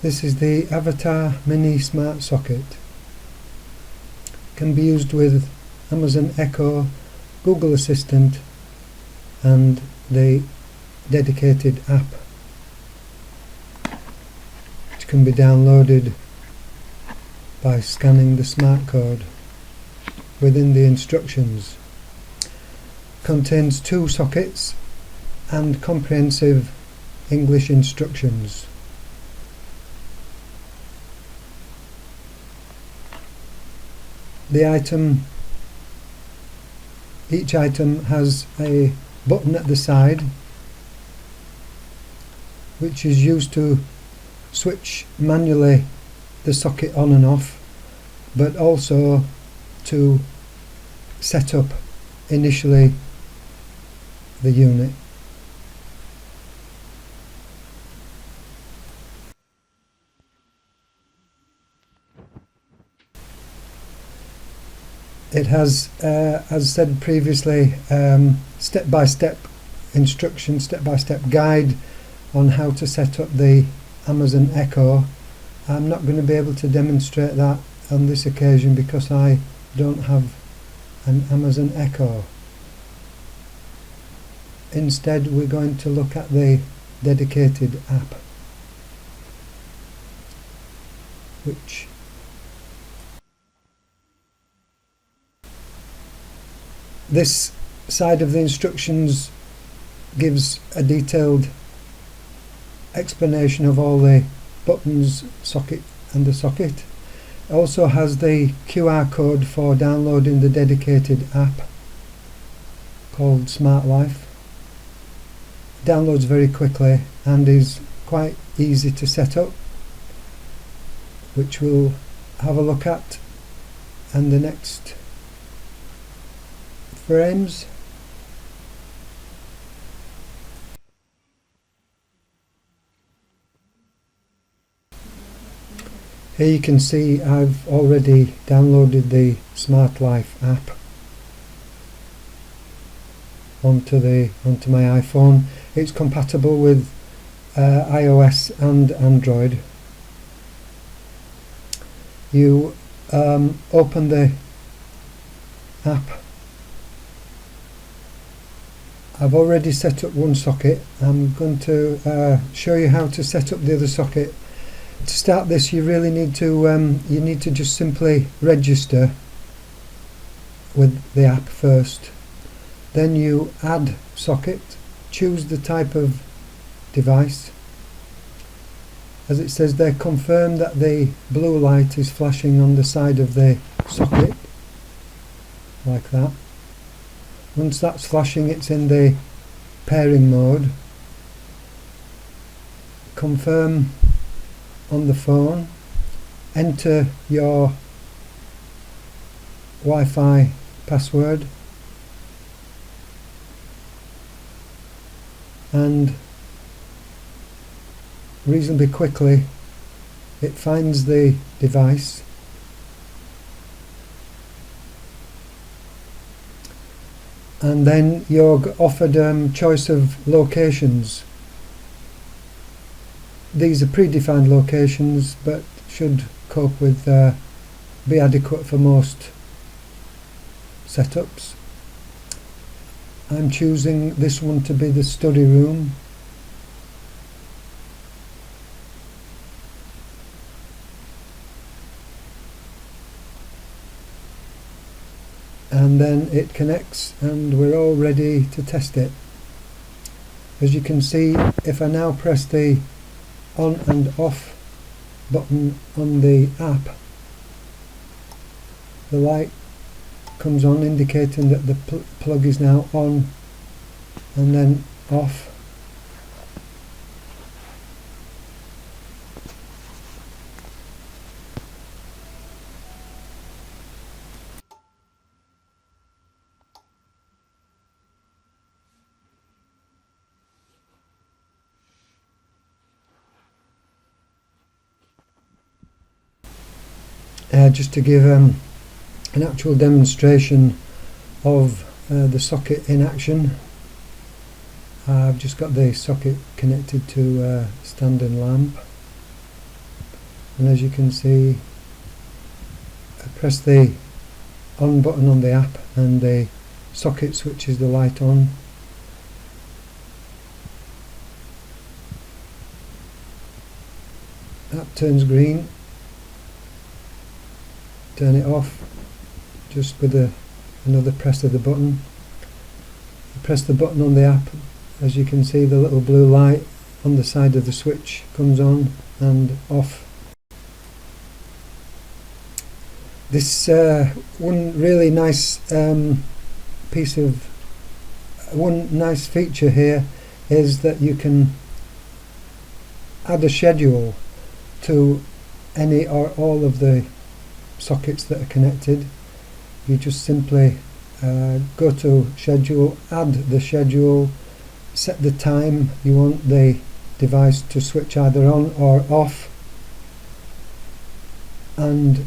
This is the Avatar Mini Smart Socket. Can be used with Amazon Echo, Google Assistant and the dedicated app, which can be downloaded by scanning the smart code within the instructions. Contains 2 sockets and comprehensive English instructions. Each item has a button at the side which is used to switch manually the socket on and off, but also to set up initially the unit. It has, as said previously, step-by-step instruction, step-by-step guide on how to set up the Amazon Echo. I'm not going to be able to demonstrate that on this occasion because I don't have an Amazon Echo. Instead, we're going to look at the dedicated app, which this side of the instructions gives a detailed explanation of all the buttons, socket and the socket. It also has the QR code for downloading the dedicated app called Smart Life. It downloads very quickly and is quite easy to set up, which we'll have a look at in the next frames. Here you can see I've already downloaded the Smart Life app onto my iPhone. It's compatible with iOS and Android. You open the app. I've already set up one socket. I'm going to show you how to set up the other socket. To start this, you really need to just simply register with the app first. Then you add socket, choose the type of device. As it says there, confirm that the blue light is flashing on the side of the socket, like that. Once that's flashing, it's in the pairing mode. Confirm on the phone, enter your Wi-Fi password, and reasonably quickly it finds the device and then you're offered choice of locations. These are predefined locations but should cope with be adequate for most setups. I'm choosing this one to be the study room. And then it connects and we're all ready to test it. As you can see, if I now press the on and off button on the app, the light comes on indicating that the plug is now on and then off. Just to give an actual demonstration of the socket in action, I've just got the socket connected to a standing lamp. and as you can see, I press the on button on the app and the socket switches the light on. That turns green. Turn it off just with another press of the button. You press the button on the app, as you can see the little blue light on the side of the switch comes on and off. This one nice feature here is that you can add a schedule to any or all of the sockets that are connected. You just simply go to schedule, add the schedule, set the time you want the device to switch either on or off, and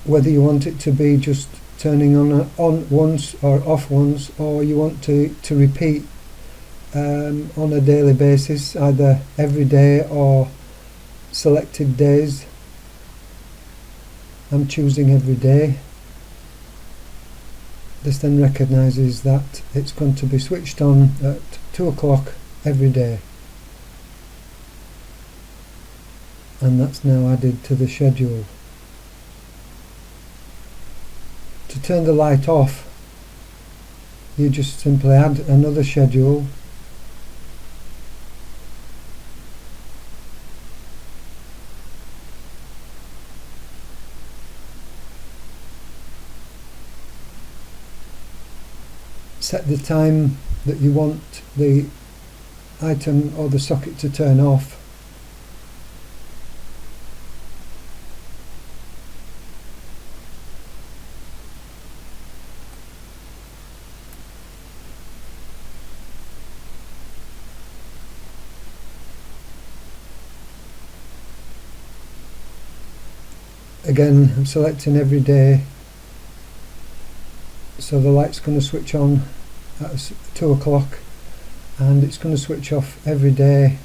whether you want it to be just turning on once or off once, or you want to repeat on a daily basis, either every day or selected days. I'm choosing every day. This then recognises that it's going to be switched on at 2 o'clock every day, and that's now added to the schedule. To turn the light off, you just simply add another schedule. Set the time that you want the item or the socket to turn off. Again, I'm selecting every day, so the light's going to switch on at 2 o'clock and it's going to switch off every day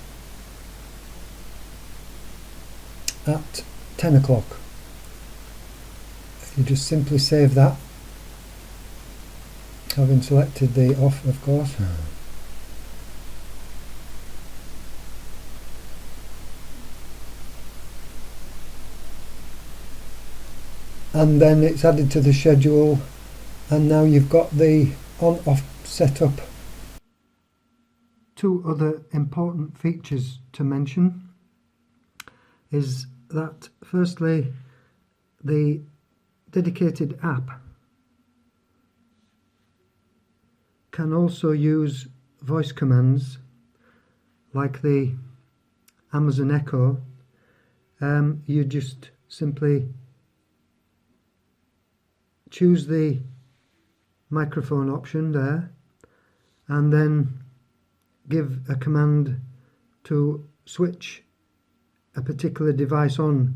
at 10 o'clock. You just simply save that, having selected the off, of course. And then it's added to the schedule, and now you've got the on-off setup. Two other important features to mention is that, firstly, the dedicated app can also use voice commands like the Amazon Echo. You just simply choose the microphone option there and then give a command to switch a particular device on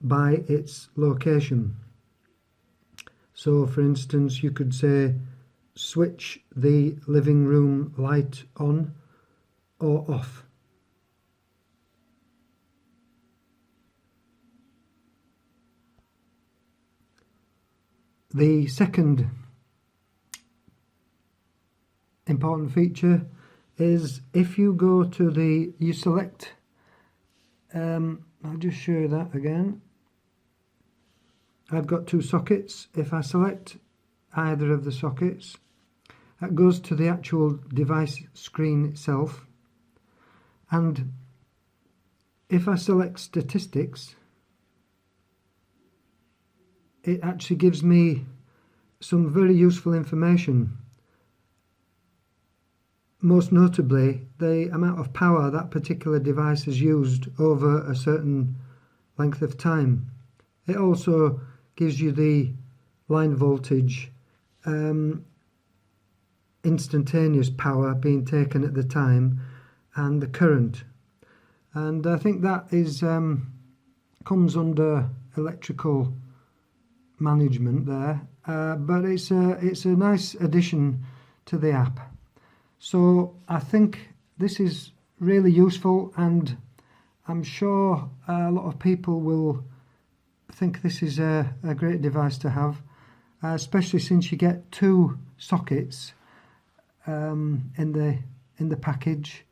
by its location. So for instance, you could say switch the living room light on or off. The second important feature is if you go to you select, I'll just show you that again. I've got two sockets. If I select either of the sockets, that goes to the actual device screen itself, and if I select statistics, it actually gives me some very useful information, most notably the amount of power that particular device has used over a certain length of time. It also gives you the line voltage, instantaneous power being taken at the time, and the current. And I think that is comes under electrical management there, but it's a nice addition to the app. So I think this is really useful, and I'm sure a lot of people will think this is a great device to have, especially since you get 2 sockets in the package,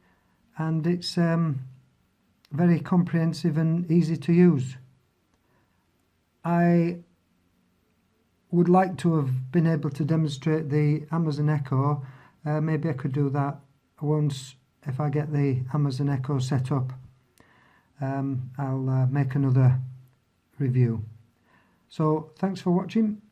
and it's very comprehensive and easy to use. I would like to have been able to demonstrate the Amazon Echo. Maybe I could do that once if I get the Amazon Echo set up. I'll make another review. So thanks for watching.